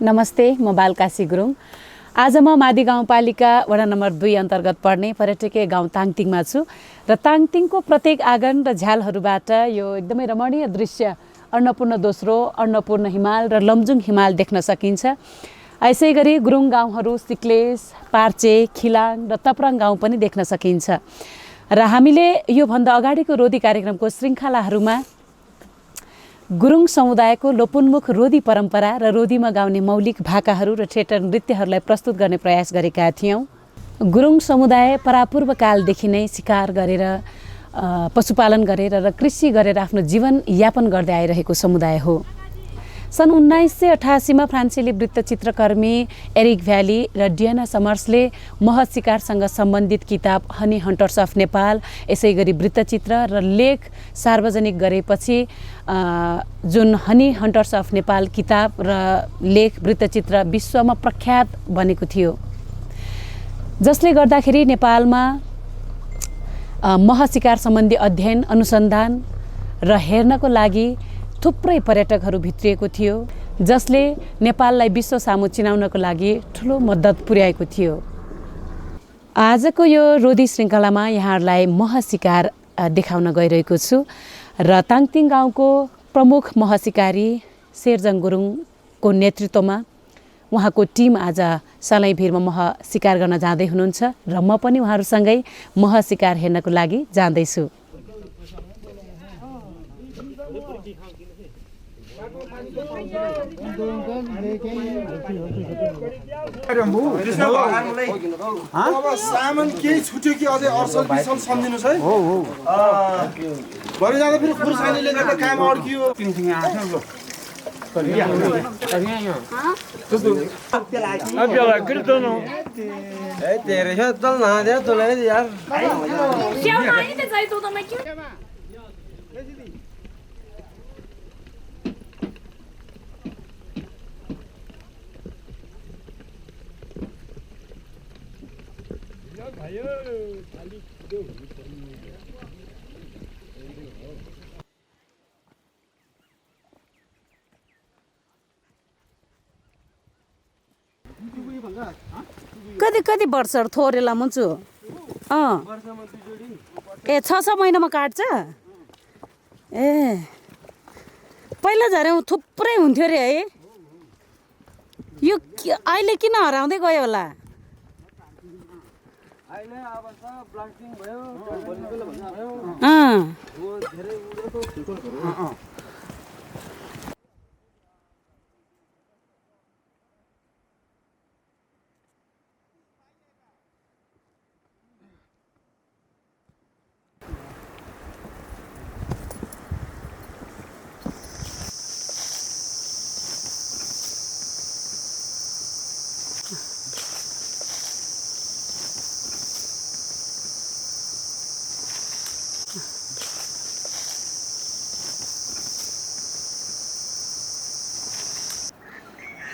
नमस्ते, म बालकाशी गुरुङ। आज म मादी गाउँपालिका वडा नम्बर 2 अन्तर्गत पर्ने पर्यटकीय गाउँ ताङतिङमा छु र ताङतिङको प्रत्येक आँगन र झ्यालहरूबाट यो एकदमै रमणीय दृश्य अन्नपूर्ण दोस्रो, अन्नपूर्ण हिमाल र लमजुङ हिमाल देख्न सकिन्छ। यसै गरी गुरुङ गाउँहरू सिक्लेस, पार्चे, खिलाङ र तप्राङ गाउँ पनि देख्न सकिन्छ। र हामीले योभन्दा अगाडिको रोदी कार्यक्रमको श्रृङ्खलाहरूमा गुरुङ समुदायको लोपोन्मुख रोदी परम्परा र रोदीमा गाउने मौलिक भाकाहरू र थिएटर नृत्यहरूलाई प्रस्तुत गर्ने प्रयास गरेका थियौँ। गुरुङ समुदाय परापूर्व कालदेखि नै शिकार गरेर पशुपालन गरेर र कृषि गरेर आफ्नो जीवनयापन गर्दै आइरहेको समुदाय हो। सन् 1988मा फ्रान्सेली वृत्तचित्रकर्मी एरिक भ्याली र डियाना समर्सले मह शिकारसँग सम्बन्धित किताब हनी हन्टर्स अफ नेपाल, यसै गरी वृत्तचित्र र लेख सार्वजनिक गरेपछि जुन हनी हन्टर्स अफ नेपाल किताब र लेख वृत्तचित्र विश्वमा प्रख्यात बनेको थियो, जसले गर्दाखेरि नेपालमा मह शिकार सम्बन्धी अध्ययन, अनुसन्धान र हेर्नको लागि थुप्रै पर्यटकहरू भित्रिएको थियो, जसले नेपाललाई विश्व सामु चिनाउनको लागि ठुलो मद्दत पुर्याएको थियो। आजको यो रोदी श्रृङ्खलामा यहाँहरूलाई मह शिकार देखाउन गइरहेको छु र ताङतिङ गाउँको प्रमुख मह शिकारी शेरजङ गुरुङको नेतृत्वमा उहाँको टिम आज सलाइभिरमा मह शिकार गर्न जाँदै हुनुहुन्छ र म पनि उहाँहरूसँगै मह शिकार हेर्नको लागि जाँदैछु। सामान केही छुट्यो कि अझै अर्सल बिसल सम्झिनुहोस् है। भरे जाँदा फेरि खुर्सानीले गर्दा काम अड्कियो। कति कति वर्षहरू थोरेला मुन्छु ए 6 महिनामा काट्छ। ए पहिला झरे थुप्रै हुन्थ्यो अरे है, यो अहिले किन हराउँदै गयो होला?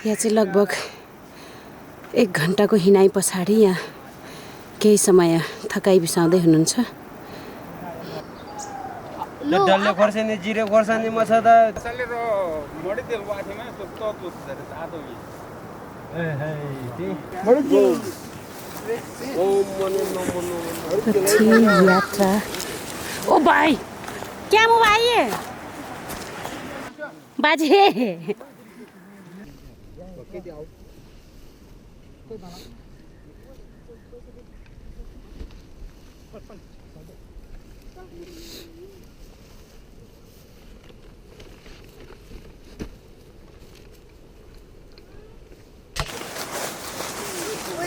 यहाँ चाहिँ लगभग 1 घन्टाको हिँडाइ पछाडि यहाँ केही समय थकाइ बिसाउँदै हुनुहुन्छ। डल्ले खोर्सानी जिरे खोर्सानी मछदा यात्रा ओ भाइ क्या मो भाइ बाजे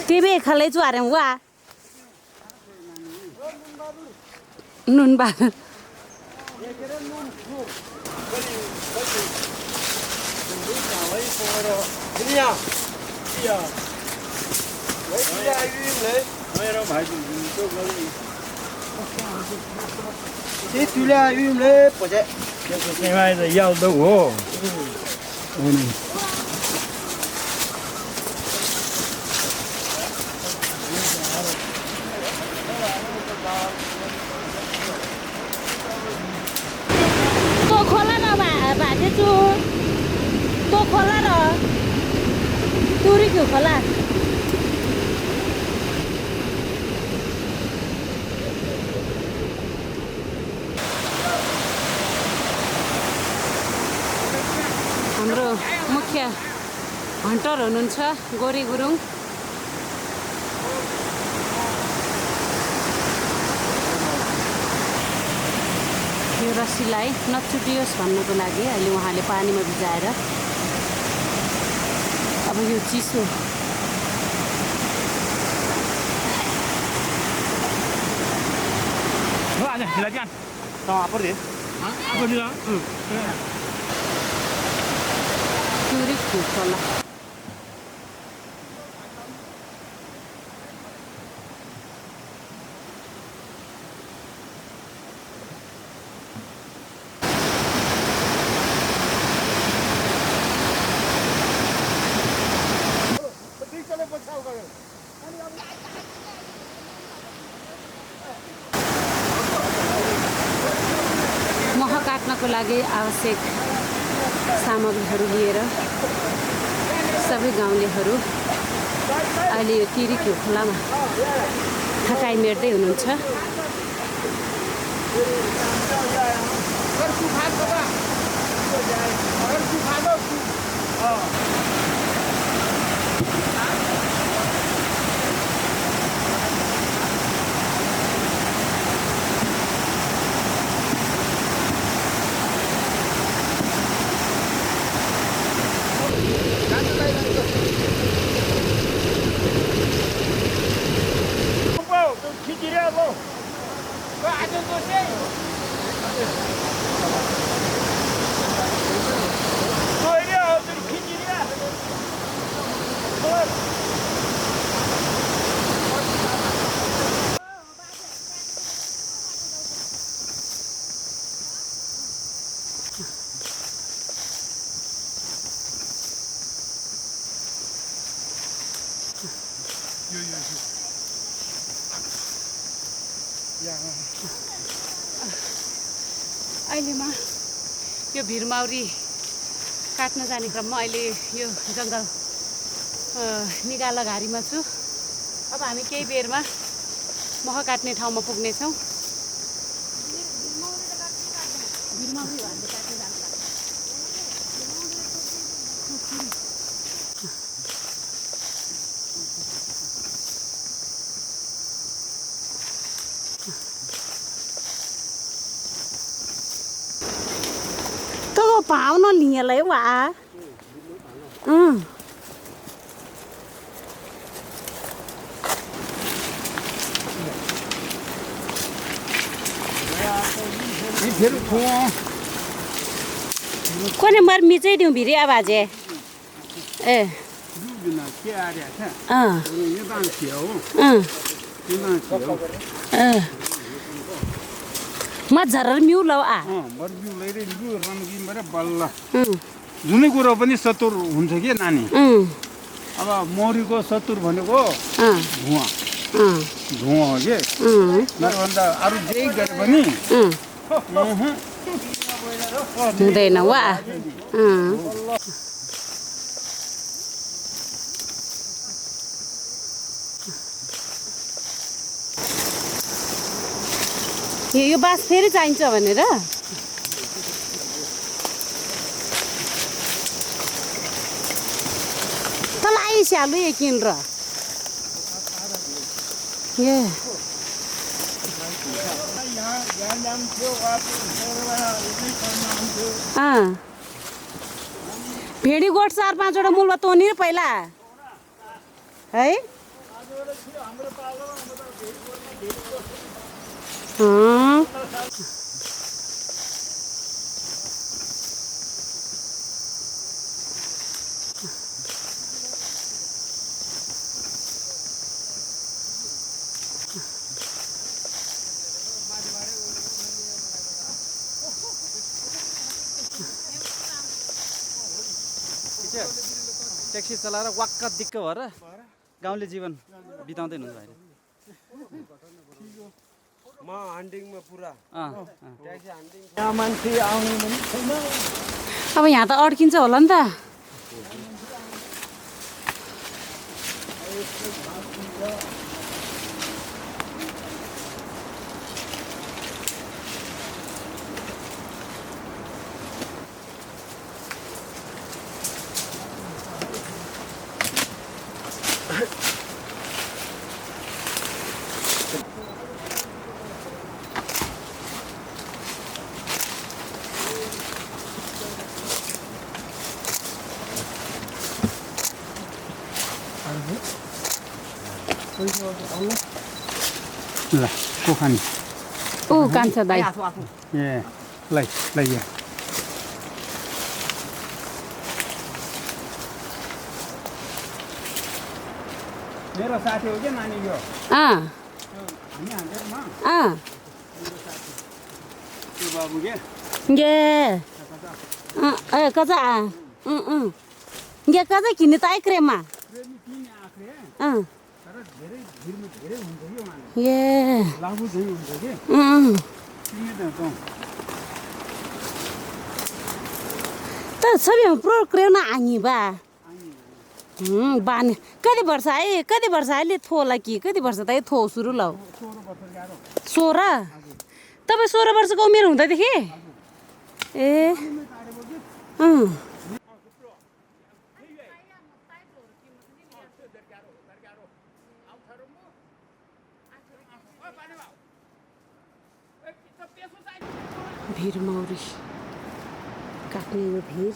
टिभी खालै जुआरे वा नुन बा तो खोला र भाजे छु तो खोला र तिरिक्यु खोला हाम्रो मुख्य हन्टर हुनुहुन्छ गोरी गुरुङ यो रस्सीलाई नछुटियोस् भन्नको लागि अहिले उहाँले पानीमा भिजाएर अब यो चिसो तिरिक्यु खोला मह काट्नको लागि आवश्यक सामग्रीहरू लिएर सबै गाउँलेहरू अहिले यो तिरिक्यु खोलामा थकाइ मेट्दै हुनुहुन्छ अहिलेमा यो भिरमाउरी काट्न जाने क्रममा अहिले यो जङ्गल निगाला घारीमा छु अब हामी केही बेरमा मह काट्ने ठाउँमा पुग्नेछौँ भिरमाउरी भन्ने काट्न जान्छ पाउन लिएलै वा कोने मर मिचै दिउँ भिरी आवाज ए मजाहरू मिउ लौ जुनै कुरो पनि सतुर हुन्छ कि नानी अब मौरीको सतुर भनेको धुवा धुवा हो कि नभन्दा अरू जे गरे पनि हुँदैन वा यो बाँस फेरि चाहिन्छ भनेर तलाई स्यालु एकिन र ये भेडी गोठ 4-5 वटा मूलमा तोनी पहिला है ट्याक्सी चलाएर वाक्क दिक्क भएर गाउँले जीवन बिताउँदै हुनुहुन्छ अहिले म हन्टिङमा पुरा ट्याक्सी हन्टिङ मान्छे आउने पनि छैन अब यहाँ त अड्किन्छ होला नि त ल को खाने ऊ कान्छ दाइ ए ल ल यहाँ मेरो साथी हो क्या नानी यो हामी हान्दैमा त्यो बाबु के गे कजा गे कजा किन्ने त आइक्रेमा प्रेमी किने आँख्रे अँ तर धेरै भिरमा धेरै हुन्छ कि उहाँ ए लागु चाहिँ हुन्छ कि किने त त सबै प्रोग्रेम आनी बा बानी कति वर्ष अहिले थोला कि कति वर्ष त थो सुरु ल 16 तपाईँ 16 वर्षको उमेर हुँदादेखि ए भिर मौरी काट्ने यो भिर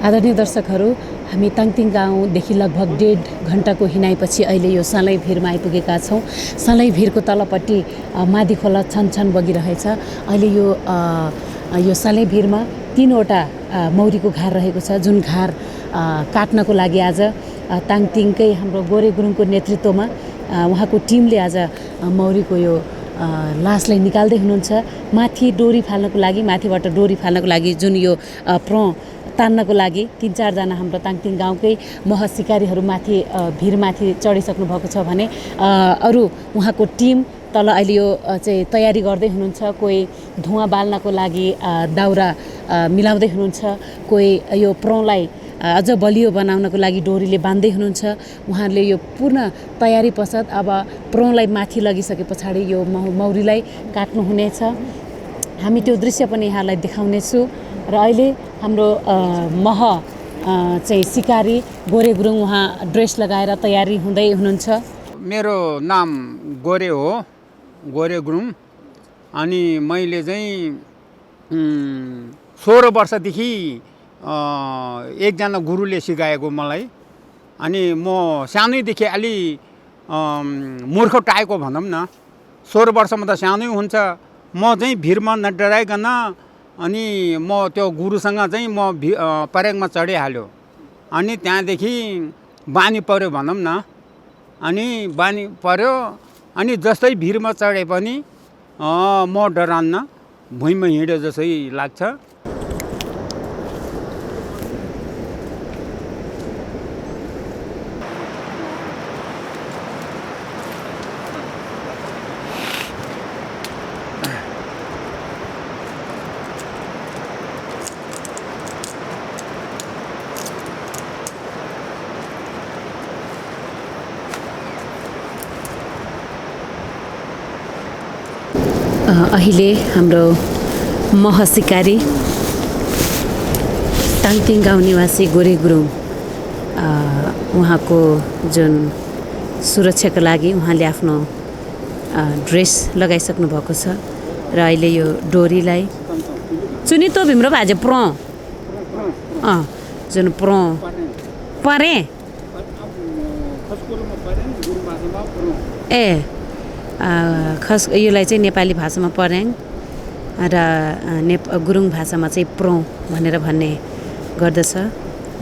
आदरणीय दर्शकहरू हामी ताङतिङ गाउँदेखि लगभग 1.5 घण्टाको हिँडाइपछि अहिले यो सलै भिरमा आइपुगेका छौँ। सलै भिरको तलपट्टि मादी खोला छनछन बगिरहेछ। अहिले यो सलै भिरमा 3वटा मौरीको घार रहेको छ, जुन घार काट्नको लागि आज ताङतिङकै हाम्रो गोरे गुरुङको नेतृत्वमा उहाँको टिमले आज मौरीको यो लासलाई निकाल्दै हुनुहुन्छ। माथि डोरी फाल्नको लागि, माथिबाट डोरी फाल्नको लागि जुन यो तान्नको लागि 3-4 जना हाम्रो ताङतिङ गाउँकै मह सिकारीहरू माथि भिरमाथि चढिसक्नु भएको छ भने अरू उहाँको टिम तल अहिले यो चाहिँ तयारी गर्दै हुनुहुन्छ। कोही धुवाँ बाल्नको लागि दाउरा मिलाउँदै हुनुहुन्छ, कोही यो प्रोलाई अझ बलियो बनाउनको लागि डोरीले बाँध्दै हुनुहुन्छ। उहाँहरूले यो पूर्ण तयारी पश्चात अब प्रोलाई माथि लगिसके पछाडि यो मौरीलाई काट्नुहुनेछ। हामी त्यो दृश्य पनि यहाँलाई देखाउनेछु। र अहिले हाम्रो मह चाहिँ सिकारी गोरे गुरुङ उहाँ ड्रेस लगाएर तयारी हुँदै हुनुहुन्छ। मेरो नाम गोरे हो, गोरे गुरुङ। अनि मैले चाहिँ 16 वर्षदेखि एकजना गुरुले सिकाएको मलाई। अनि म सानैदेखि अलि मूर्ख टाइपको भनौँ न। 16 वर्षमा त सानै हुन्छ। म चाहिँ भिरमा नडराइकन अनि म त्यो गुरुसँग चाहिँ म परेकमा चढिहाल्यो। अनि त्यहाँदेखि बानी पर्यो भनौँ न। अनि बानी पर्यो अनि जस्तै भिरमा चढे पनि म डरान्न, भुइँमा हिँड्यो जसै लाग्छ। अहिले हाम्रो मह सिकारी ताङतिङ गाउँ निवासी गोरे गुरुङ उहाँको जुन सुरक्षाको लागि उहाँले आफ्नो ड्रेस लगाइसक्नु भएको छ र अहिले यो डोरीलाई चुनी तो भिम्रो भाजे प्र जुन प्र परे ए खस योलाई चाहिँ नेपाली भाषामा पर्याङ र गुरुङ भाषामा चाहिँ प्रोँ भनेर भन्ने गर्दछ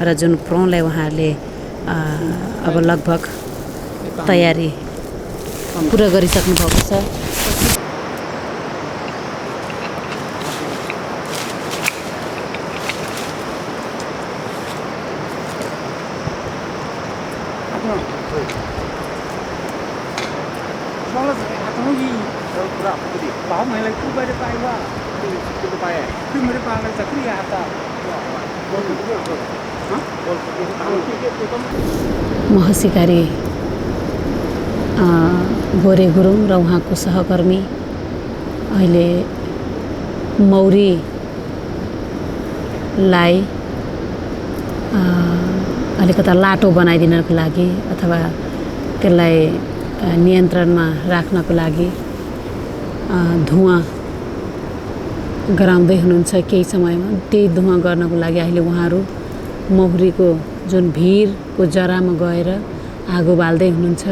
र जुन प्रोँलाई उहाँहरूले अब लगभग तयारी पुरा गरिसक्नु भएको छ। महसिकारी गोरे गुरुङ र उहाँको सहकर्मी अहिले मौरीलाई अलिकता लाटो बनाइदिनको लागि अथवा त्यसलाई नियन्त्रणमा राख्नको लागि धुवाँ गराउँदै हुनुहुन्छ। केही समयमा त्यही धुवाँ गर्नको लागि अहिले उहाँहरू मौरीको जुन भिरको जरामा गएर आगो बाल्दै हुनुहुन्छ।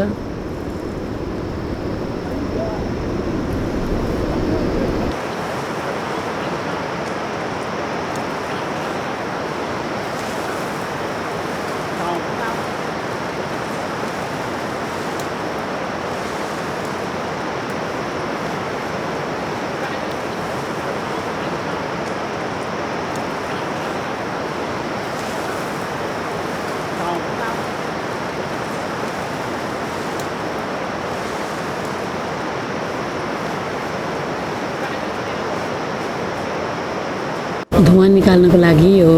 धुवाँ निकाल्नको लागि यो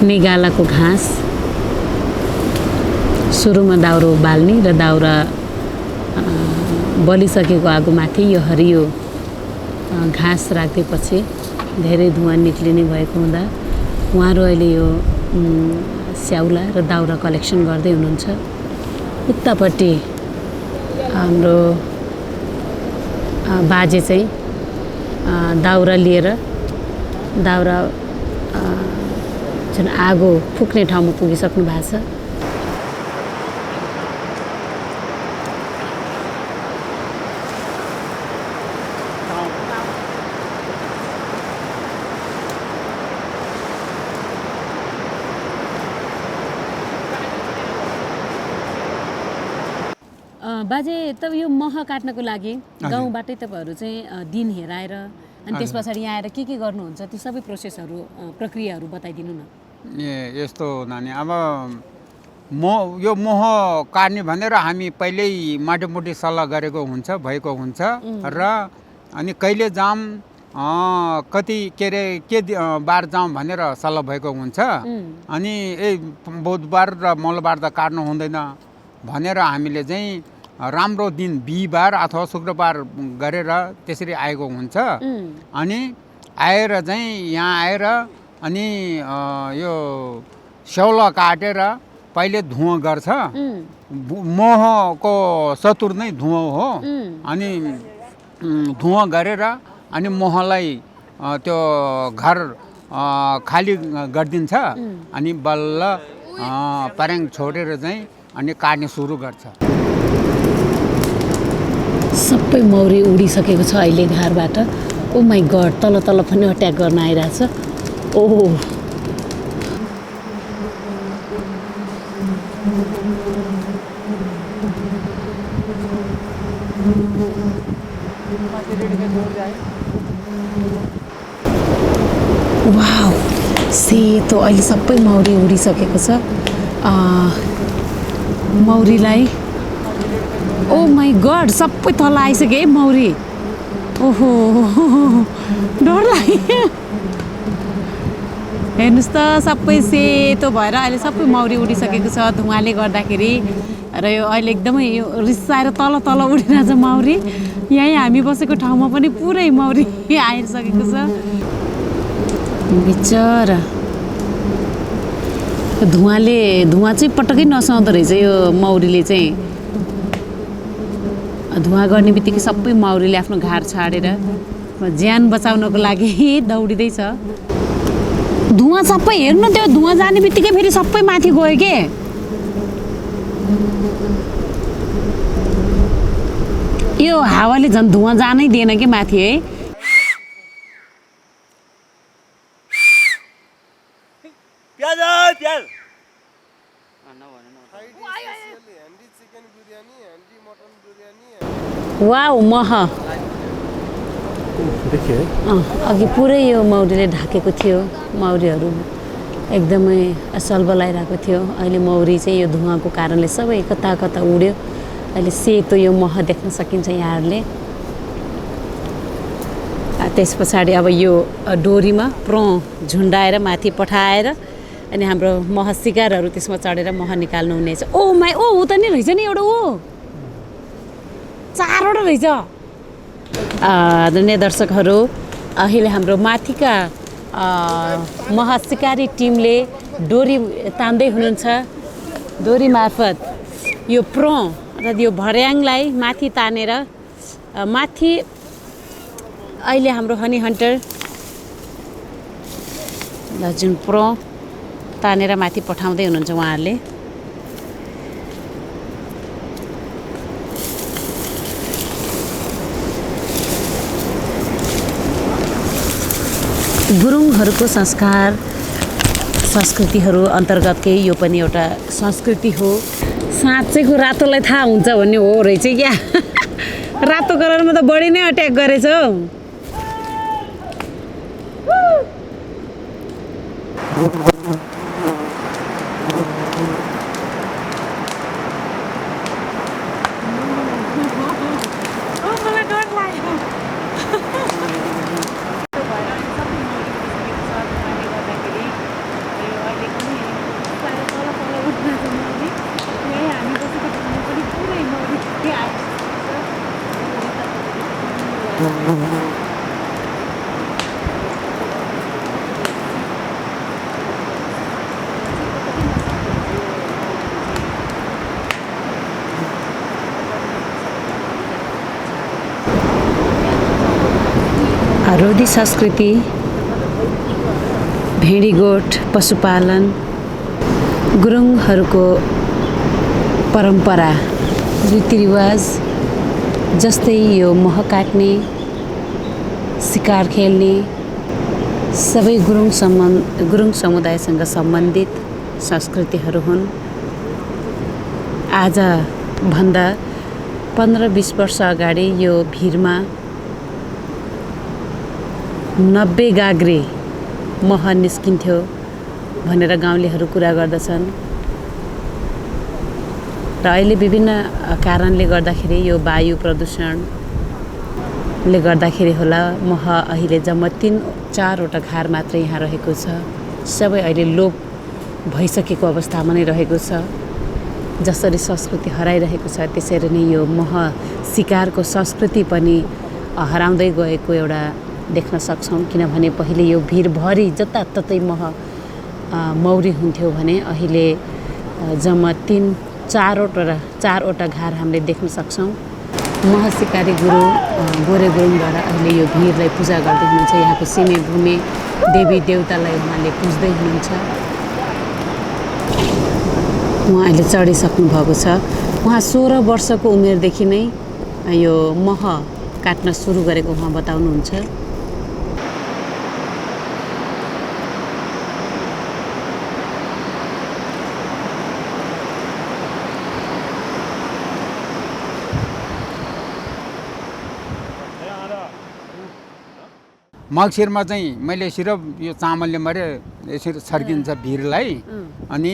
नेगालाको घाँस सुरुमा दाउरो बाल्ने र दाउरा बलिसकेको आगोमाथि यो हरियो घाँस राखिदिएपछि धेरै धुवाँ निक्लिने भएको हुँदा उहाँहरू अहिले यो स्याउला र दाउरा कलेक्सन गर्दै हुनुहुन्छ। उतापट्टि हाम्रो बाजे चाहिँ दाउरा लिएर दाउरा जुन आगो फुक्ने ठाउँमा पुगिसक्नु भएको छ। बाजे तब यो मह काट्नको लागि गाउँबाटै तपाईँहरू चाहिँ दिन हेराएर अनि त्यस पछाडि यहाँ आएर के गर्नुहुन्छ त्यो सबै प्रोसेसहरू प्रक्रियाहरू बताइदिनु न। यस्तो नानी अब यो मह काट्ने भनेर हामी पहिल्यै माटोमुटी सल्लाह गरेको हुन्छ भएको हुन्छ र अनि कहिले जाम कति के बार जाउँ भनेर सल्लाह भएको हुन्छ। अनि बुधबार र मङ्गलबार त काट्नु हुँदैन भनेर हामीले चाहिँ राम्रो दिन बिहिबार अथवा शुक्रबार गरेर त्यसरी आएको हुन्छ। अनि आएर चाहिँ यहाँ आएर अनि यो स्याउला काटेर पहिले धुवाँ गर्छ। महको सतुर नै धुवाँ हो। अनि धुवाँ गरेर अनि महलाई त्यो घर खाली गरिदिन्छ। अनि बल्ल पर्याङ छोडेर चाहिँ अनि काट्ने सुरु गर्छ। सबै मौरी उडिसकेको छ अहिले घरबाट। ओ माई गड, तल तल पनि अट्याक गर्न आइरहेछ। ओहो वाउ, सेतो अहिले सबै मौरी उडिसकेको छ। मौरीलाई ओ माई गड सबै तल आइसक्यो है मौरी। ओहो डर लाग्यो। हेर्नुहोस् त सबै सेतो भएर अहिले सबै मौरी उडिसकेको छ धुवाँले गर्दाखेरि। र यो अहिले एकदमै यो रिसाएर तल तल उडिरहेछ मौरी। यहीँ हामी बसेको ठाउँमा पनि पुरै मौरी आइसकेको छ। बिचरा धुवा चाहिँ पटक्कै नसुहाउँदो रहेछ यो मौरीले चाहिँ। धुवा गर्ने बित्तिकै सबै मौरीले आफ्नो घार छाडेर ज्यान बचाउनको लागि दौडिँदैछ। धुवा सबै हेर्नु, त्यो धुवा जाने बित्तिकै फेरि सबै माथि गयो के। यो हावाले झन् धुवा जानै दिएन कि माथि है। वाउ मह अघि पुरै यो मौरीले ढाकेको थियो। मौरीहरू एकदमै सल्बलाइरहेको थियो। अहिले मौरी चाहिँ यो धुवाको कारणले सबै कता कता उड्यो। अहिले सेतो यो मह देख्न सकिन्छ यहाँहरूले। त्यस पछाडि अब यो डोरीमा प्रो झुन्डाएर माथि पठाएर अनि हाम्रो मह सिकारहरू त्यसमा चढेर मह निकाल्नु हुनेछ। ओ माई, ओ ऊ त नि रहेछ नि एउटा, ऊ 4वटा रहेछ। आदरणीय दर्शकहरू, अहिले हाम्रो माथिका मह सिकारी टिमले डोरी तान्दै हुनुहुन्छ। डोरी मार्फत यो प्रो अर्थात् यो भर्याङलाई माथि तानेर माथि अहिले हाम्रो हनी हन्टर जुन प्रो तानेर माथि पठाउँदै हुनुहुन्छ उहाँहरूले। गुरुङहरूको संस्कार संस्कृतिहरू अन्तर्गतकै यो पनि एउटा संस्कृति हो। साँच्चैको रातोलाई थाहा हुन्छ भन्ने हो रहेछ क्या। रातो कलरमा त बढी नै अट्याक गरेछ हौ। रोदी संस्कृति, भेडीगोठ पशुपालन, गुरुङहरूको परम्परा रीतिरिवाज जस्तै यो मह काट्ने, शिकार खेल्ने सबै गुरुङ समुदायसँग सम्बन्धित संस्कृतिहरू हुन्। आजभन्दा 15-20 वर्ष अगाडि यो भिरमा 90 गाग्रे मह निस्किन्थ्यो भनेर गाउँलेहरू कुरा गर्दछन्। र अहिले विभिन्न कारणले गर्दाखेरि यो वायु प्रदूषणले गर्दाखेरि होला मह अहिले जम्मा 3-4वटा घार मात्रै यहाँ रहेको छ। सबै अहिले लोप भइसकेको अवस्थामा नै रहेको छ। जसरी संस्कृति हराइरहेको छ त्यसरी नै यो मह शिकारको संस्कृति पनि हराउँदै गएको एउटा देख्न सक्छौँ। किनभने पहिले यो भिरभरि जताततै मौरी हुन्थ्यो भने अहिले जम्मा 3-4वटा घार हामीले देख्न सक्छौँ। मह शिकारी गुरु गोरे गुरुङद्वारा अहिले यो भिरलाई पूजा गर्दै हुनुहुन्छ। यहाँको सिमे भूमि देवी देवतालाई उहाँले पुज्दै हुनुहुन्छ। उहाँ अहिले चढिसक्नु भएको छ। उहाँ 16 वर्षको उमेरदेखि नै यो मह काट्न सुरु गरेको उहाँ बताउनुहुन्छ। मक्सिरमा चाहिँ मैले सिर्फ यो चामलले मात्रै यसरी छर्किन्छ भिरलाई। अनि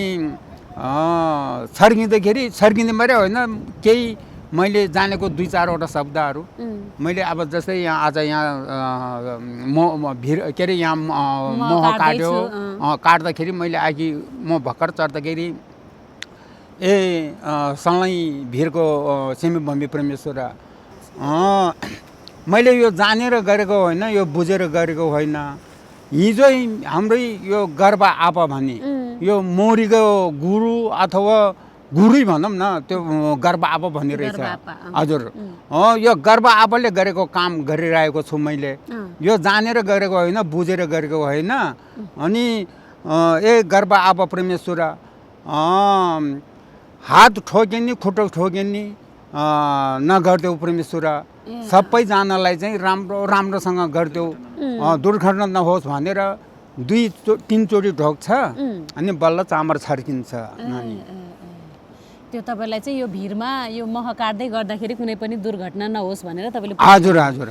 छर्किँदै मात्रै होइन, केही मैले जानेको 2-4वटा शब्दहरू मैले अब जस्तै यहाँ आज यहाँ भिर के अरे यहाँ मह काट्यो, काट्दाखेरि मैले अघि म भर्खर चढ्दाखेरि सलै भिरको सिमी परमेश्वर मैले यो जानेर गरेको होइन, यो बुझेर गरेको होइन। हिजो हाम्रै यो गर्भ आपा भने यो मौरीको गुरु अथवा गुरुै भनौँ न त्यो गर्भ आपा भन्ने रहेछ हजुर यो गर्भ आपाले गरेको काम गरिरहेको छु मैले यो जानेर गरेको होइन बुझेर गरेको होइन अनि ए गर्भ आपा परमेश्वर हात ठोकिने खुट्टा ठोकिने नगर्देऊ परमेश्वर सबैजनालाई चाहिँ राम्रोसँग गरिदेऊ दुर्घटना नहोस् भनेर 2-3 चोटि ढोक्छ अनि बल्ल चामर छर्किन्छ नानी त्यो तपाईलाई चाहिँ यो भिरमा यो मह काट्दै गर्दाखेरि कुनै पनि दुर्घटना नहोस् भनेर तपाईले हजुर हजुर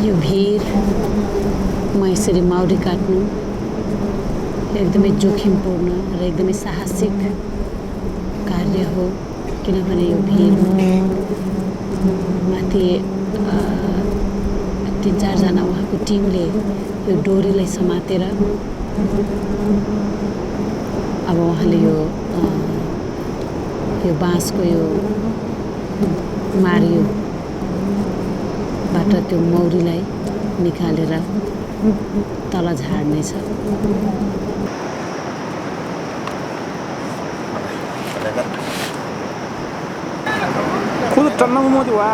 यो भिरमा यसरी माउरी काट्नु एकदमै जोखिमपूर्ण र एकदमै साहसिक कार्य हो किनभने यो भिरमा माथि 3-4 जना उहाँको टिमले यो डोरीलाई समातेर अब उहाँले यो बाँसको यो मारियोबाट त्यो मौरीलाई निकालेर तल झार्नेछ खुद टन्ना मोदी वा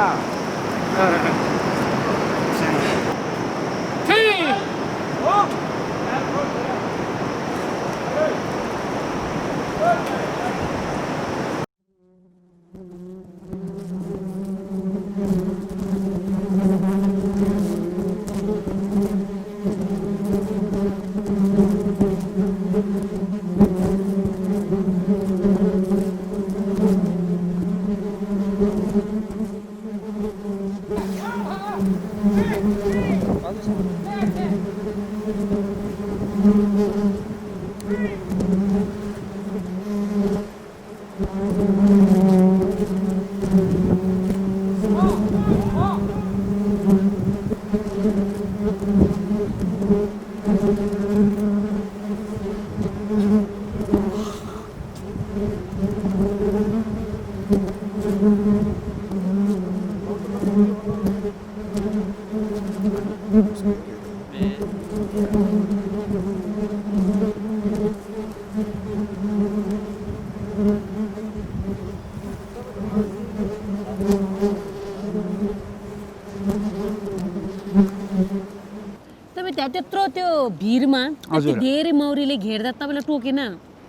त्यत्रो त्यो भिरमा त्यति धेरै मौरीले घेर्दा तपाईलाई टोकेन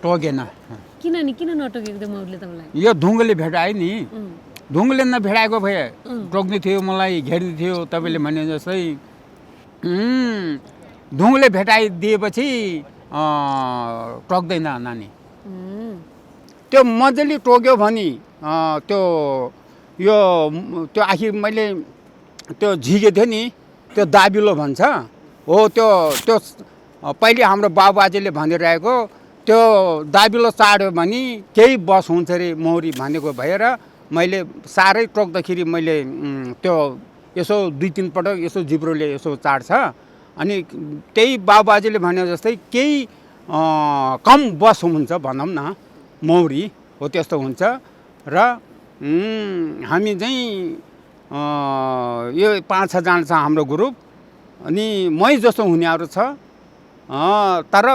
टोकेन किन नटोकेको त्यो मौरीले तपाईलाई यो ढुङ्गाले भेटायो नि ढुङ्गाले नभेटाएको भए टोक्ने थियो मलाई घेर्ने थियो तपाईँले भने जस्तै ढुङ्गाले भेटाइदिएपछि टोक्दैन नानी त्यो मजाले टोक्यो भने त्यो आखिर मैले त्यो झिकेको थियो नि त्यो दाबिलो भन्छ हो त्यो पहिले हाम्रो बाबुबाजेले भनिरहेको त्यो दाबिलो चाड्यो भने केही बस हुन्छ अरे मौरी भनेको भएर मैले साह्रै टोक्दाखेरि मैले त्यो यसो 2-3 पटक यसो जिब्रोले यसो चाड्छ अनि त्यही बाबुबाजेले भने जस्तै केही कम बस हुन्छ भनौँ न मौरी हो त्यस्तो हुन्छ र हामी चाहिँ यो 5-6 जना छ हाम्रो ग्रुप अनि मै जस्तो हुनेहरू छ तर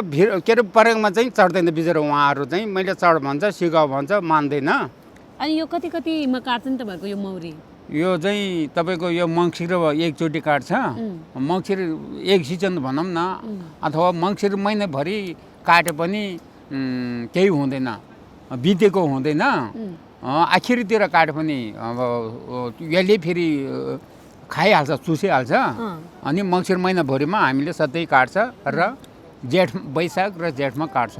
के अरे परेकमा चाहिँ चढ्दैन बिचरा उहाँहरू चाहिँ मैले चढ भन्छ सिकाउ भन्छ मान्दैन अनि यो कतिमा काट्छ नि तपाईँहरूको यो मौरी यो चाहिँ तपाईँको यो मङ्सिर एकचोटि काट्छ मङ्सिर एक सिजन भनौँ न अथवा मङ्सिर महिनाभरि काटे पनि केही हुँदैन बितेको हुँदैन आखिरतिर काटे पनि अब यसले फेरि खाइहाल्छ चुसिहाल्छ अनि मङ्सिर महिनाभरिमा हामीले सधैँ काट्छ र वैशाख र जेठमा काट्छ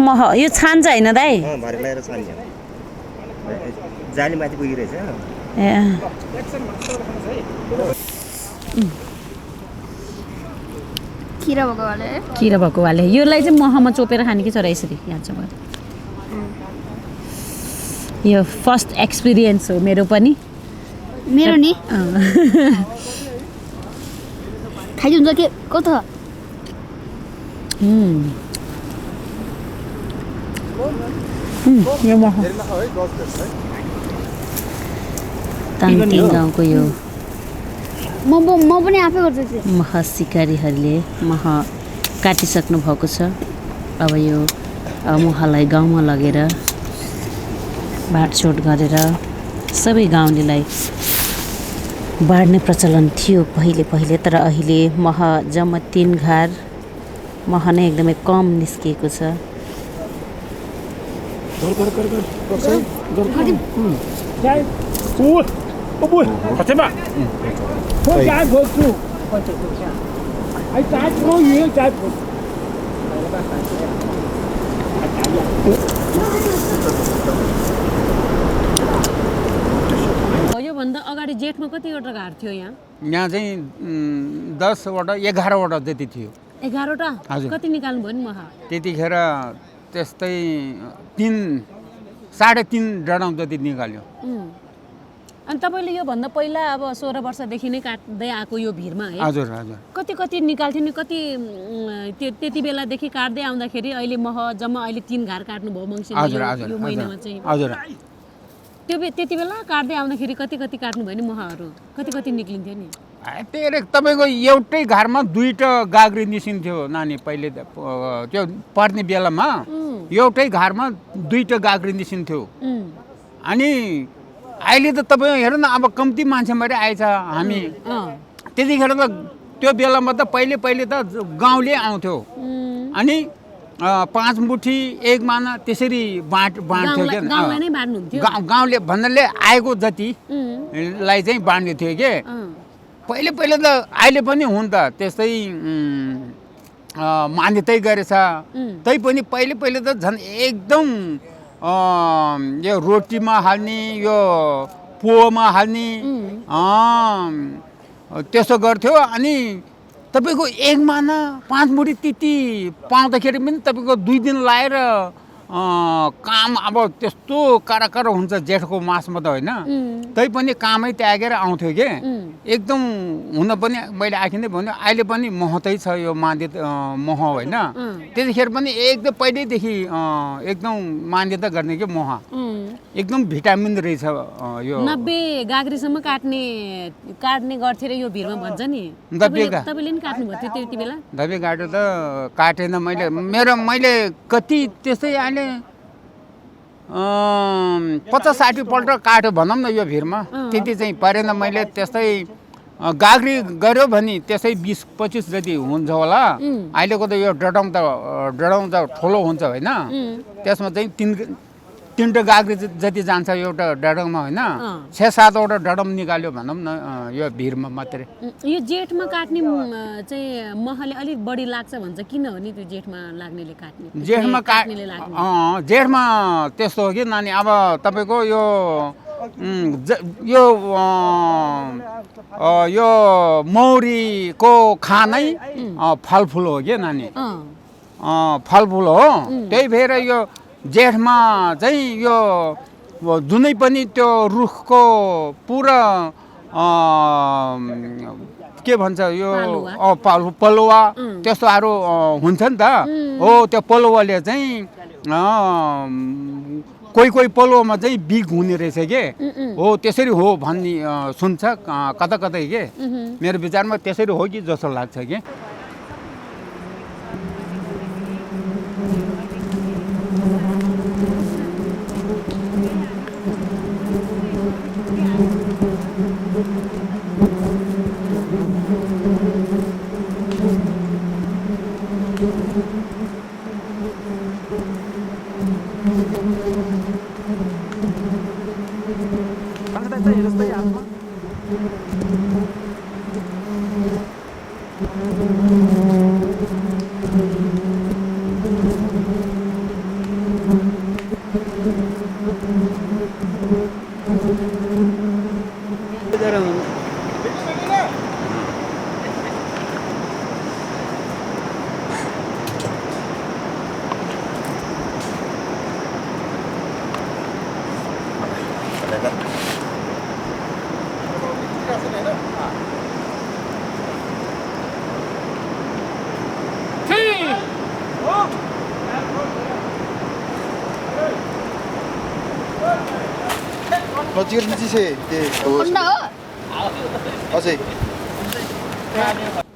मह यो छान्छ होइन दाइ भरे लगाएर छान्यो जाली माथि पुगिरहेछ ए किरा भएको वाले योलाई चाहिँ महमा चोपेर खाने कि छोरा यसरी याद छ मलाई यो फर्स्ट एक्सपिरियन्स हो मेरो पनि मेरो नि खाइदिन्छ के कता यो मह ताङतिङ गाउँको यो म पनि आफै गर्छु मह सिकारीहरूले मह काटिसक्नु भएको छ अब यो महलाई गाउँमा लगेर बाँडचोट गरेर सबै गाउँलेलाई बाँड्ने प्रचलन थियो पहिले तर अहिले मह जम्मा 3 घार मह नै एकदमै कम निस्किएको छ योभन्दा अगाडि जेठमा कतिवटा घार थियो यहाँ चाहिँ 10वटा 11वटा जति थियो 11वटा हजुर। कति निकाल्नु भयो नि मह त्यतिखेर त्यस्तै 3.5 डडाउँ जति निकाल्यो अनि तपाईँले योभन्दा पहिला अब 16 वर्षदेखि नै काट्दै आएको यो भिरमा है हजुर हजुर कति निकाल्थ्यो नि कति त्यति बेलादेखि काट्दै आउँदाखेरि अहिले मह जम्मा अहिले 3 घार काट्नुभयो मङ्सिरमा यो महिनामा चाहिँ हजुर त्यति बेला काट्दै आउँदाखेरि कति काट्नुभयो नि महहरू कति निक्लिन्थ्यो नि त्यही तपाईँको एउटै घरमा 2टा गाग्री निस्किन्थ्यो नानी पहिले त्यो पर्ने बेलामा एउटै घरमा 2टा गाग्री निस्किन्थ्यो अनि अहिले त तपाईँ हेर्नु न अब कम्ती मान्छे मात्रै आएछ हामी त्यतिखेर त त्यो बेलामा त पहिले त गाउँले आउँथ्यो अनि 5 मुठी 1 माना त्यसरी बाँड्थ्यो क्या गाउँले भन्नाले आएको जतिलाई चाहिँ बाँड्ने थियो के पहिले त अहिले पनि हुन् त त्यस्तै मान्यतै गरेछ तैपनि पहिले त झन् एकदम यो रोटीमा हाल्ने यो पोमा हाल्ने त्यसो गर्थ्यो। अनि तपाईँको 1 महिना 5 मुठी त्यति पाउँदाखेरि पनि तपाईँको 2 दिन लाएर काम अब त्यस्तो काँडा हुन्छ जेठको मासमा त होइन, तैपनि कामै त्यागेर आउँथ्यो कि एकदम हुन पनि मैले आखि नै भन्यो अहिले पनि महत्त्वै छ यो मान्यता मह होइन। त्यतिखेर पनि एकदम पहिल्यैदेखि एकदम मान्यता गर्ने कि मह एकदम भिटामिन रहेछ यो 90 गाग्रीसम्म काट्ने गर्थे र यो भिरमा भन्छ नि। तपाईँले नि काट्नु भयो त्यति बेला? दबे गाडो त काटेन मैले कति त्यस्तै अहिले 50-60 पल्ट काट्यो भनौँ न यो भिरमा, त्यति चाहिँ परेन। मैले त्यस्तै गाग्री गऱ्यो भने त्यसै 20-25 जति हुन्छ होला। अहिलेको त यो डडाउँ त ठुलो हुन्छ होइन, त्यसमा चाहिँ 3 गाग्री जति जान्छ एउटा डडङमा होइन, 6-7वटा डडम निकाल्यो भनौँ न यो भिरमा मात्रै। यो जेठमा काट्ने चाहिँ महले अलिक बढी लाग्छ भन्छ, किन हो नि त्यो जेठमा लाग्नेले काट्ने? जेठमा त्यस्तो हो कि नानी, अब तपाईँको यो मौरीको खानै फलफुल हो कि नानी, फलफुल हो। त्यही भएर यो जेठमा चाहिँ यो जुनै पनि त्यो रुखको पुरा के भन्छ यो पलुवा त्यस्तोहरू हुन्छ नि त हो। त्यो पलुवाले चाहिँ कोही पलुवामा चाहिँ बिग हुने रहेछ के हो, त्यसरी हो भन्ने सुन्छ कता के। मेरो विचारमा त्यसरी हो कि जस्तो लाग्छ कि।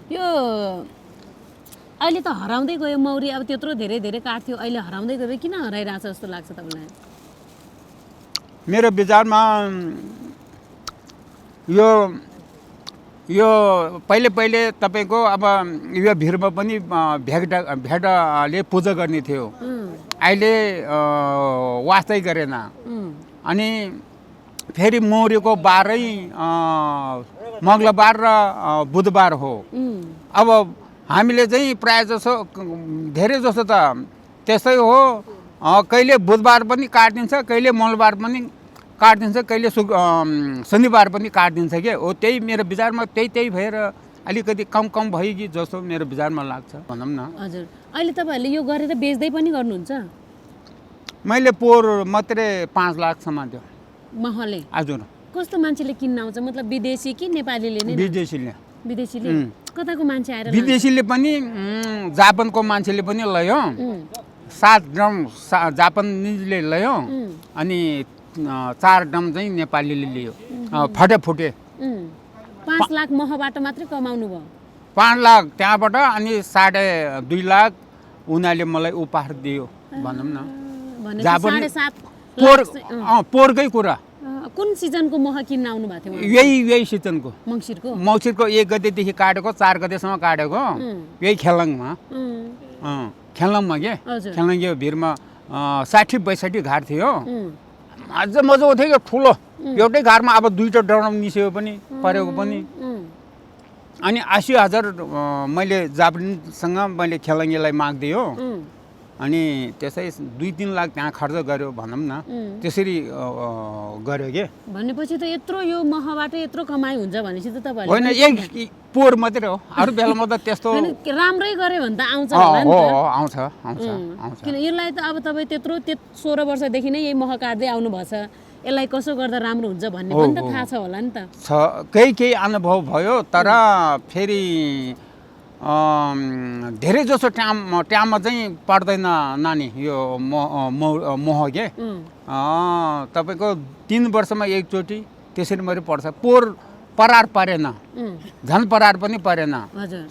यो अहिले त हराउँदै गयो मौरी, अब त्यत्रो धेरै काट्थ्यो, अहिले हराउँदै गयो। किन हराइरहेछ जस्तो लाग्छ तपाईँलाई? मेरो विचारमा यो पहिले तपाईँको अब यो भिरमा पनि भेडाले पूजा गर्ने थियो, अहिले वास्तै गरेन। अनि फेरि मौरीको बारै मङ्गलबार र बुधबार हो। अब हामीले चाहिँ प्रायः जसो धेरै जसो त त्यस्तै हो, कहिले बुधबार पनि काटिदिन्छ, कहिले मङ्गलबार पनि काटिदिन्छ, कहिले शनिबार पनि काटिदिन्छ के हो। त्यही मेरो विचारमा त्यही भएर अलिकति कम भयो कि जस्तो मेरो विचारमा लाग्छ भनौँ न। हजुर, अहिले तपाईँहरूले यो गरेर बेच्दै पनि गर्नुहुन्छ? मैले पोहोर मात्रै 5 लाखसम्म दियो महले। हजुर। कस्तो मान्छेले किन्न आउँछ, मतलब विदेशी कि नेपालीले नै? विदेशीले। कताको मान्छे आएर? विदेशीले पनि जापानको मान्छेले पनि लयो, 7 ड्रम जापानिजले लयो, अनि 4 ड्रम चाहिँ नेपालीले लियो। फुटे 5 लाख महबाट मात्रै कमाउनु भयो? 5 लाख त्यहाँबाट, अनि 2.5 लाख उनीहरूले मलाई उपहार दियो भनौँ न। पोहोरकै कुरा। कुन सिजनको मह किन्न आउनु भएको थियो? यही सिजनको, मङ्सिरको 1 गतेदेखि काटेको 4 गतेसम्म काटेको, यही खेलङमा के खेलङ यो भिरमा 60-62 घाट थियो। मजा आउँथ्यो कि ठुलो एउटै घाटमा अब 2टा डराउन निस्यो पनि परेको पनि अनि 80,000 मैले जापानिजसँग मैले खेलङ्गीलाई माग्दियो अनि त्यसै 2-3 लाख त्यहाँ खर्च गर्यो भनौँ न त्यसरी गर्यो के भनेपछि त यत्रो यो महबाट यत्रो कमाइ हुन्छ भनेपछि त तपाईँले होइन एक पोहोर मात्रै हो अरू बेलामा त त्यस्तो राम्रै गरे भने त आउँछ होला नि त आउँछ आउँछ आउँछ किन यसलाई त अब तपाईँ त्यत्रो 16 वर्षदेखि नै यही मह काट्दै आउनु भएछ यसलाई कसो गर्दा राम्रो हुन्छ भन्ने पनि त थाहा छ होला नि त केही अनुभव भयो तर फेरि धेरै जसो टाइममा चाहिँ पर्दैन नानी यो मोह के तपाईँको 3 वर्षमा एकचोटि त्यसरी मात्रै पर्छ परार परेन झन् परार पनि परेन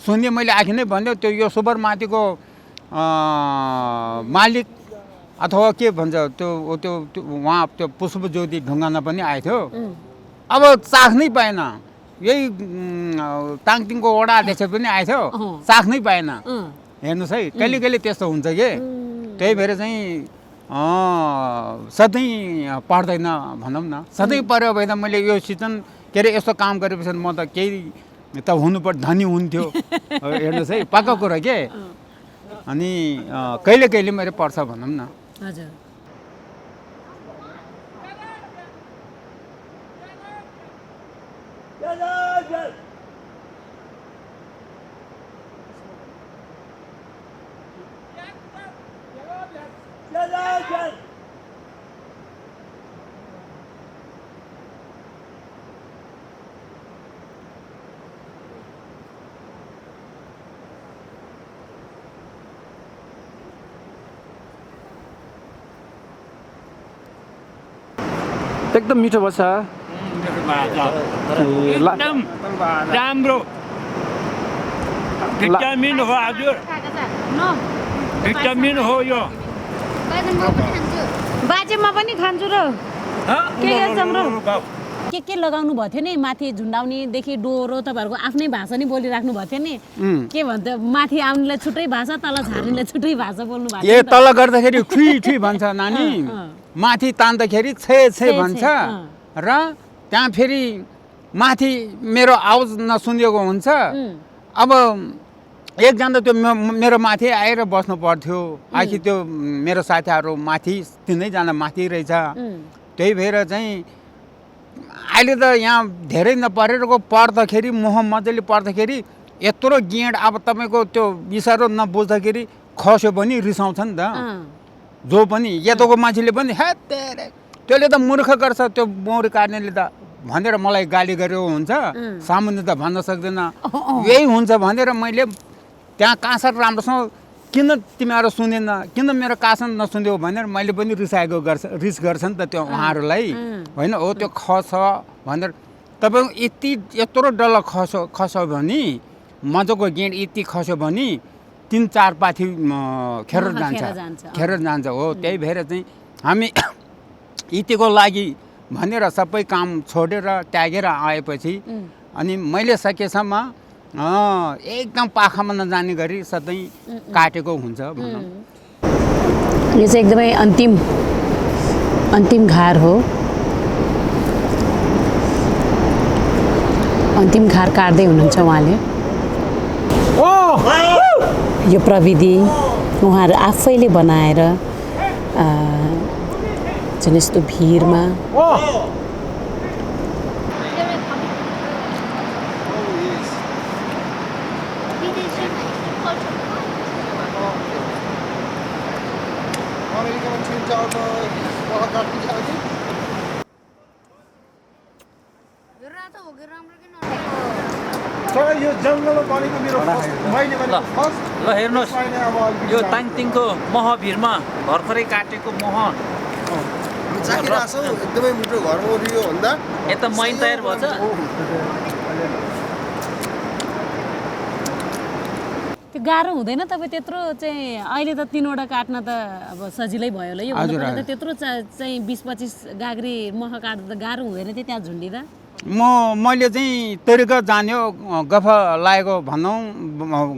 सुन्ने मैले आखि नै भन्यो त्यो यो सुबरमाथिको मालिक अथवा के भन्छ त्यो उहाँ त्यो पुष्पज्योति ढुङ्गाना पनि आएको थियो अब चाख्नै पाएन यही ताङतिङको वडा अध्यक्ष पनि आएको थियो चाख्नै पाएन हेर्नुहोस् है कहिले कहिले त्यस्तो हुन्छ कि त्यही भएर चाहिँ सधैँ पर्दैन भनौँ न सधैँ पऱ्यो भने त मैले यो सिजन के अरे यस्तो काम गरेपछि म त केही त हुनुपर्छ धनी हुन्थ्यो हेर्नुहोस् है पक्का कुरा के अनि कहिले कहिले मेरो पर्छ भनौँ न हजुर एकदम मिठो भएछ एकदम राम्रो भिटामिन हो हजुर भिटामिन हो यो बाजे म पनि खान्छु र के गर्छौँ र के लगाउनु भएको थियो नि माथि झुन्डाउनेदेखि डोरो तपाईँहरूको आफ्नै भाषा नि बोलिराख्नु भएको थियो नि के भन्थ्यो माथि आउनेलाई छुट्टै भाषा तल झार्नेलाई छुट्टै भाषा बोल्नु भएको ए तल गर्दाखेरि ठुई ठुई भन्छ नानी माथि तान्दाखेरि छे छे भन्छ र त्यहाँ फेरि माथि मेरो आवाज नसुनिएको हुन्छ अब एकजना त्यो मेरो माथि आएर बस्नु पर्थ्यो आखिर त्यो मेरो साथीहरू माथि 3जना माथि रहेछ त्यही भएर चाहिँ अहिले त यहाँ धेरै नपरेको पर्दाखेरि मोह मजाले पर्दाखेरि यत्रो गेड अब तपाईँको त्यो इसारो नबुझ्दाखेरि खस्यो भने रिसाउँछ नि त जो पनि यताको मान्छेले पनि हे त्यसले त मूर्ख गर्छ त्यो मौरी काट्नेले त भनेर मलाई गाली गरेको हुन्छ सामुन्ने त भन्न सक्दैन यही हुन्छ भनेर मैले त्यहाँ काँसर राम्रोसँग किन तिमीहरू सुनेन किन मेरो काँसन नसुन्यौ भनेर मैले पनि रिस गर्छ नि त त्यो उहाँहरूलाई होइन हो त्यो खस भनेर तपाईँको यत्रो डल्लो खस्यो भने मजाको गेड यति खस्यो भने 3-4 पाथी खेर जान्छ हो त्यही भएर चाहिँ हामी यतिको लागि भनेर सबै काम छोडेर त्यागेर आएपछि अनि मैले सकेसम्म एकदम पाखामा नजाने गरी सधैँ काटेको हुन्छ भनौँ यो चाहिँ एकदमै अन्तिम घार हो अन्तिम घार काट्दै हुनुहुन्छ उहाँले यो प्रविधि उहाँहरू आफैले बनाएर जुन यस्तो भिरमा यो जङ्गलमा बनेको मेरो ल हेर्नुहोस् यो ताङतिङको मह भिरमा भर्खरै काटेको मह एकदमै मिठो घरमा ओरियो भन्दा यता मैन तयार भएछ त्यो गाह्रो हुँदैन तपाईँ त्यत्रो चाहिँ अहिले त 3वटा काट्न त अब सजिलै भयो होला यो भन्दा त्यत्रो चाहिँ 20-25 गाग्री मह काट्दा त गाह्रो हुँदैन थियो त्यहाँ झुन्डिँदा मैले चाहिँ तरिका जान्यो गफ लागेको भनौँ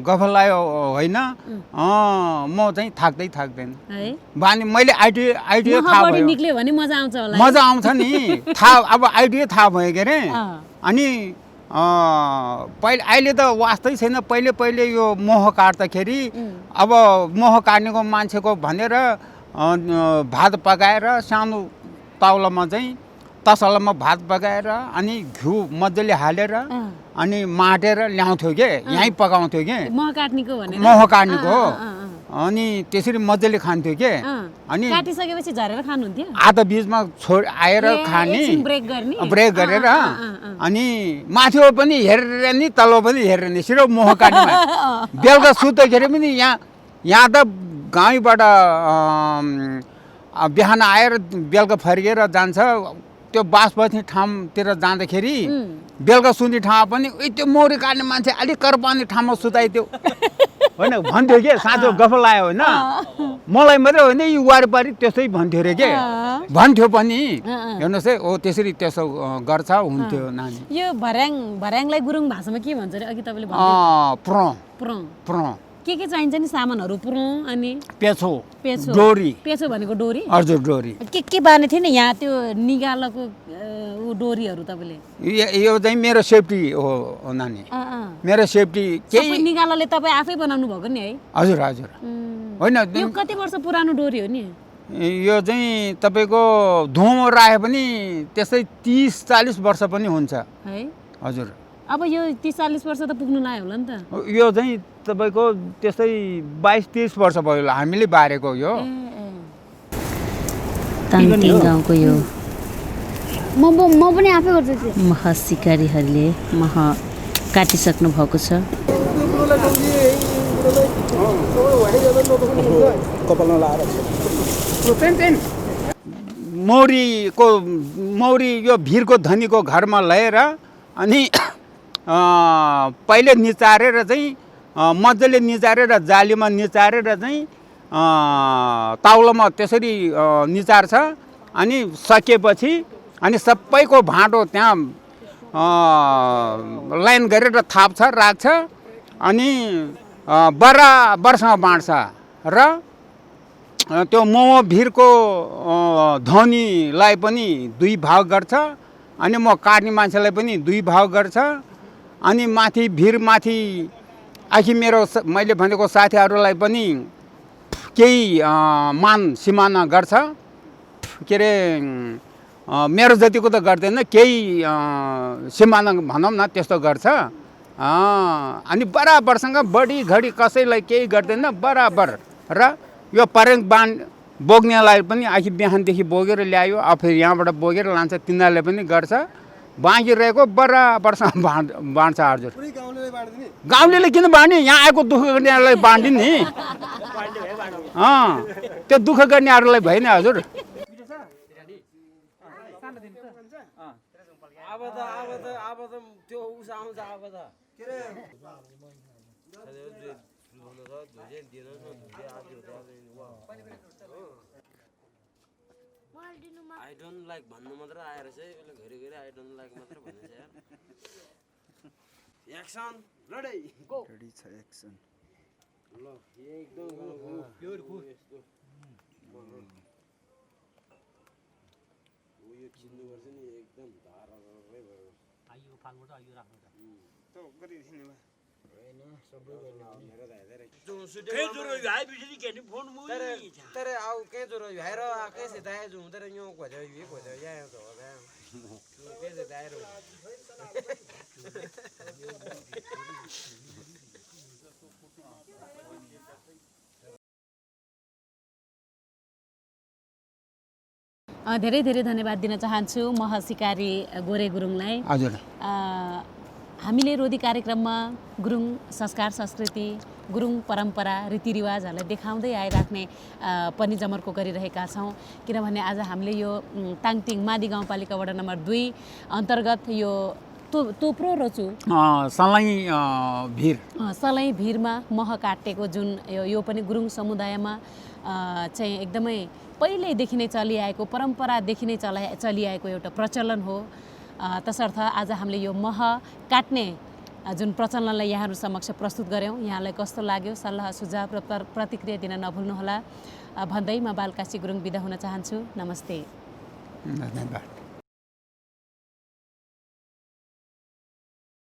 गफ लाग्यो होइन म चाहिँ थाक्दैन है बानी मैले आइडिया थाहा भयो निक्ल्यो भने मजा आउँछ होला मजा आउँछ नि थाहा अब आइडिया थाहा भयो के अरे अनि पहिले अहिले त वास्तै छैन। पहिले पहिले यो मोह काट्दाखेरि अब मोह काट्नेको मान्छेको भनेर भात पकाएर सानो ताउलामा चाहिँ तसलामा भात पकाएर अनि घिउ मजाले हालेर अनि माटेर ल्याउँथ्यो के, यहीँ पकाउँथ्यो के, मह काट्नेको भनेर मोह काट्नेको हो। अनि त्यसरी मजाले खान्थ्यो के। अनि काटिसकेपछि झरेर खानुहुन्थ्यो आधा बिचमा आएर खाने, एकछिन ब्रेक गर्ने ब्रेक गरेर अनि माथि पनि हेरेर नि तल पनि हेरेर नि सिधै मोह काट्ने। बेलुका सुत्दाखेरि पनि यहाँ त गाउँबाट बिहान आएर बेलुका फर्केर जान्छ। त्यो बासमती ठाउँतिर जाँदाखेरि बेलुका सुत्ने ठाउँमा पनि त्यो मौरी काट्ने मान्छे अलिक कर पाउने ठाउँमा सुताइदियो होइन भन्थ्यो के। साँचो गफ लाग्यो होइन, मलाई मात्रै होइन यो वारिपारि त्यसै भन्थ्यो अरे के, भन्थ्यो पनि। हेर्नुहोस् है, ओ त्यसरी त्यसो गर्छ हुन्थ्यो नानी। यो भर्याङलाई गुरुङ भाषामा के भन्छ अरे अघि तपाईँले प्र प्र के चाहिन्छ नि सामानहरू पुरौँ अनि पेछो पेछो डोरी। पेछो भनेको डोरी हजुर डोरी। के बार्ने थियो नि यहाँ त्यो निगालोको ऊ डोरीहरू तपाईँले? यो चाहिँ मेरो सेफ्टी हो नानी, मेरो सेफ्टी। केही निगालोले तपाईँ आफै बनाउनु भएको नि है? हजुर हजुर होइन। यो कति वर्ष पुरानो डोरी हो नि? यो चाहिँ तपाईँको धुँमा राखे पनि त्यस्तै 30-40 वर्ष पनि हुन्छ है। हजुर। अब यो 30-40 वर्ष त पुग्नु लाग्यो होला नि त। यो चाहिँ तपाईँको त्यस्तै 22-30 वर्ष भयो हामीले बारेको यो। ताङतिङ गाउँको यो म पनि आफै गर्छु त्यो। मह सिकारीहरूले मह काटिसक्नु भएको छ। मौरी यो भिरको धनीको घरमा ल्याएर अनि पहिले निचारेर चाहिँ मजाले निचारेर जालीमा निचारेर चाहिँ ताउलामा त्यसरी निचार्छ। अनि सकेपछि अनि सबैको भाँडो त्यहाँ लाइन गरेर थाप्छ राख्छ अनि बराबरसँग बाँड्छ र त्यो मोमो भिरको धनीलाई पनि 2 भाग गर्छ अनि म काट्ने मान्छेलाई पनि 2 भाग गर्छ। अनि माथि भिरमाथि आखि मेरो मैले भनेको साथीहरूलाई पनि केही मान सिमाना गर्छ के अरे। मेरो जतिको त गर्दैन, केही सिमाना भनौँ न त्यस्तो गर्छ। अनि बराबरसँग बढी घडी कसैलाई केही गर्दैन बराबर। र यो पर्याङ बोक्नेलाई पनि आखि बिहानदेखि बोकेर ल्यायो, अब फेरि यहाँबाट बोकेर लान्छ, तिनीहरूले पनि गर्छ। बाँकी रहेको बराबरसँग बाँड्छ। हजुर गाउँलेले किन बाँड्ने, यहाँ आएको दुःख गर्नेहरूलाई बाँड्ने नि। त्यो दुःख गर्नेहरूलाई भएन हजुर। अब त त्यो उस आउँछ अब त के रे आई डोन्ट लाइक भन्नु मात्र आएर चाहिँ घरि घरि आई डोन्ट लाइक मात्र भन्ने छ यार। Action ready go. रेडी छ एक्सन। ल एकदम प्योर खु यस्तो यो चिन्नु पर्छ नि एकदम धारामै भयो। आइयो फाल्मुट आइयो राख्नु त त गरिदिनु हैन सबै गर्ने मेरो दाइले जो सुटे के जोरो हाइ बिजुली के नि फोन मुई तेरे आउ के जोरो हाइरो के से दाइ जो तेरे न्यो को जो ये को जो या जो दा के से दाइ रो धेरै धेरै धन्यवाद दिन चाहन्छु मह सिकारी गोरे गुरुङलाई। हजुर। हामीले रोदी कार्यक्रममा गुरुङ संस्कार संस्कृति गुरुङ परम्परा रीतिरिवाजहरूलाई देखाउँदै आइराख्ने पनि जमर्को गरिरहेका छौँ। किनभने आज हामीले यो ताङतिङ मादी गाउँपालिका वडा नम्बर 2 अन्तर्गत यो तोप्रो रोचु सलै भिरमा मह काटेको जुन यो पनि गुरुङ समुदायमा चाहिँ एकदमै पहिल्यैदेखि नै चलिआएको परम्परादेखि नै चलिआएको एउटा प्रचलन हो। तसर्थ आज हामीले यो मह काट्ने जुन प्रचलनलाई यहाँहरू समक्ष प्रस्तुत गऱ्यौँ। यहाँलाई कस्तो लाग्यो सल्लाह सुझाव र प्रतिक्रिया दिन नभुल्नुहोला भन्दै म बालकाशी गुरुङ बिदा हुन चाहन्छु। नमस्ते। धन्यवाद।